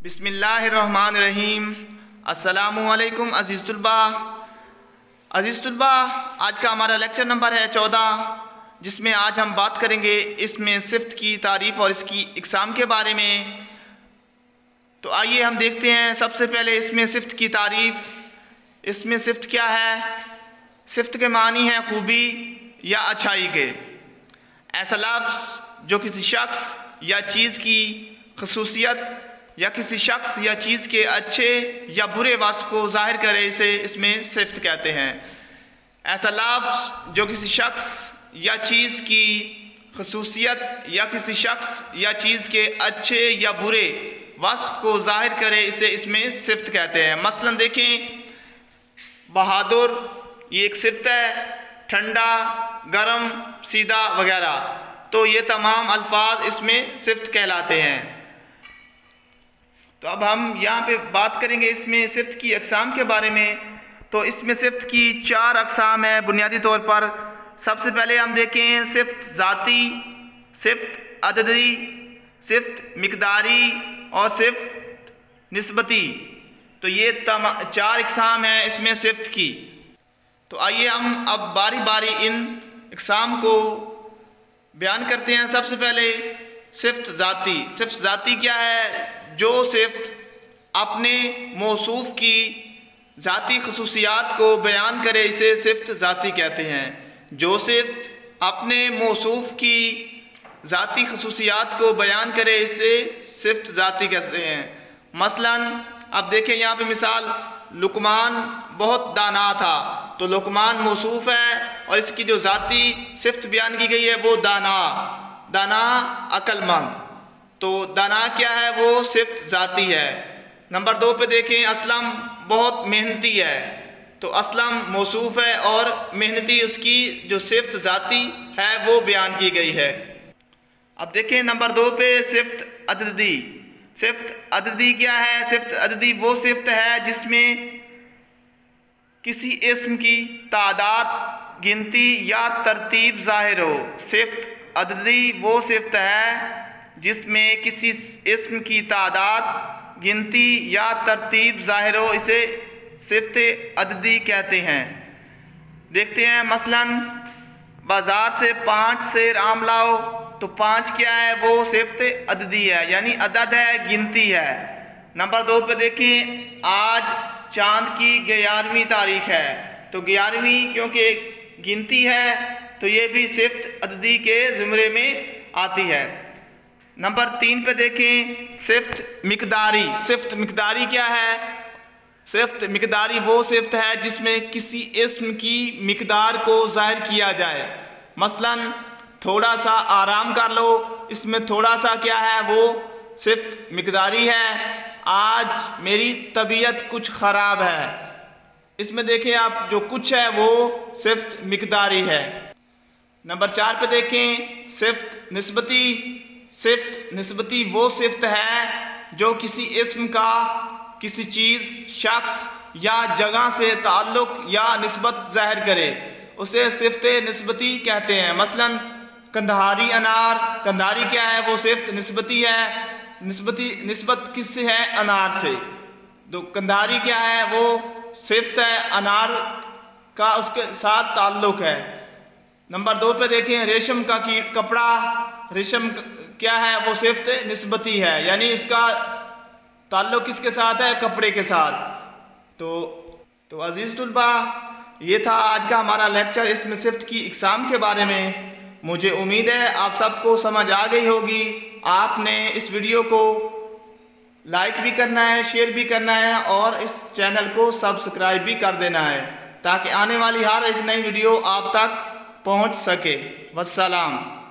बिस्मिल्लाहिर्रहमानिर्रहीम। अस्सलामुअलैकुम अज़ीज़ तुलबा। आज का हमारा लेक्चर नंबर है 14, जिसमें आज हम बात करेंगे इसमें सिफ्त की तारीफ़ और इसकी इक़साम के बारे में। तो आइए हम देखते हैं सबसे पहले इसमें सिफ्त की तारीफ़। इसमें सिफ्त क्या है? सिफ्त के मानी हैं खूबी या अच्छाई के। ऐसा लफ्ज़ जो किसी शख्स या चीज़ की खसूसियत या किसी शख्स या चीज़ के अच्छे या बुरे वस्फ़ को ज़ाहिर करे, इसे इसमें सिफ्त कहते हैं। ऐसा लफ्ज़ जो किसी शख्स या चीज़ की खसूसियत या किसी शख्स या चीज़ के अच्छे या बुरे वस्फ़ को ज़ाहिर करे, इसे इसमें सिफ्त कहते हैं। मसलन देखें, बहादुर ये एक सिफ्त है, ठंडा, गर्म, सीधा वगैरह। तो ये तमाम अल्फाज इसमें सिफ्त कहलाते हैं। तो अब हम यहाँ पे बात करेंगे इसमें सिफ्त की अक़साम के बारे में। तो इसमें सिफ्त की 4 अक़साम है बुनियादी तौर पर। सबसे पहले हम देखें सिफ्त ज़ाती, सिफ्त अददी, सिफ्त मिक़दारी और सिफ्त निस्बती। तो ये 4 अक़साम हैं इसमें सिफ्त की। तो आइए हम अब बारी बारी इन अक़साम को बयान करते हैं। सबसे पहले सिफ्त ज़ाती। सिफ्त ज़ाती क्या है? जो सिफ्त अपने मौसूफ़ की ज़ाती खसूसियात को बयान करे, इसे सिफ्त ज़ाती कहते हैं। जो सिफ्त अपने मौसूफ़ की ज़ाती खसूसियात को बयान करे, इसे सिफ्त ज़ाती कहते हैं। मसलन अब देखें यहाँ पे मिसाल, लुकमान बहुत दाना था। तो लुकमान मौसूफ़ है और इसकी जो ज़ाती सिफ्त बयान की गई है वो दाना, अक्लमंद। तो दाना क्या है? वो सिफ्त ज़ाती है। नंबर 2 पे देखें, असलम बहुत मेहनती है। तो असलम मौसूफ़ है और मेहनती उसकी जो सिफ्त ज़ाती है वो बयान की गई है। अब देखें नंबर 2 पे सिफ्त अददी। सिफ्त अददी क्या है? सिफ्त अददी वो सिफ्त है जिसमें किसी इस्म की तादाद, गिनती या तरतीब ज़ाहिर हो। सिफ्त अददी वो सिफ्त है जिसमें किसी इस्म की तादाद, गिनती या तरतीब ज़ाहिर हो, इसे सिफ्त अददी कहते हैं। देखते हैं मसलन, बाज़ार से 5 सेर आम लाओ। तो 5 क्या है? वो सिफ्त अददी है, यानी अदद है, गिनती है। नंबर 2 पे देखें, आज चाँद की 11वीं तारीख है। तो 11वीं क्योंकि गिनती है, तो ये भी सिफ्त अददी के ज़ुमरे में आती है। नंबर 3 पे देखें, सिफ्त मिक़दारी। सिफ्त मिक़दारी क्या है? सिफ्त मिक़दारी वो सिफ्त है जिसमें किसी इस्म की मिक़दार को ज़ाहिर किया जाए। मसलन थोड़ा सा आराम कर लो, इसमें थोड़ा सा क्या है? वो सिफ्त मिक़दारी है। आज मेरी तबीयत कुछ ख़राब है, इसमें देखें आप, जो कुछ है वो सिफ्त मिक़दारी है। नंबर 4 पे देखें, सिफ्त निस्बती। सिफ्त निस्बती वो सिफ्त है जो किसी इस्म का किसी चीज़, शख्स या जगह से ताल्लुक़ या निस्बत ज़ाहिर करे, उसे सिफ्त निस्बती कहते हैं। मसलन कंधारी अनार। कंधारी क्या है? वो सिफ्त निस्बती है। निस्बत किससे है? अनार से। तो कंधारी क्या है? वो सिफ्त है, अनार का उसके साथ ताल्लुक़ है। नंबर 2 पे देखें, रेशम का कपड़ा। रेशम क्या है? वो सिफ्त निस्बती है, यानी उसका ताल्लुक़ किसके साथ है? कपड़े के साथ। तो अज़ीज़ तुलबा, ये था आज का हमारा लेक्चर इसमें सिफ्त की इक़साम के बारे में। मुझे उम्मीद है आप सबको समझ आ गई होगी। आपने इस वीडियो को लाइक भी करना है, शेयर भी करना है और इस चैनल को सब्सक्राइब भी कर देना है, ताकि आने वाली हर एक नई वीडियो आप तक पहुंच सके। वस्सलाम।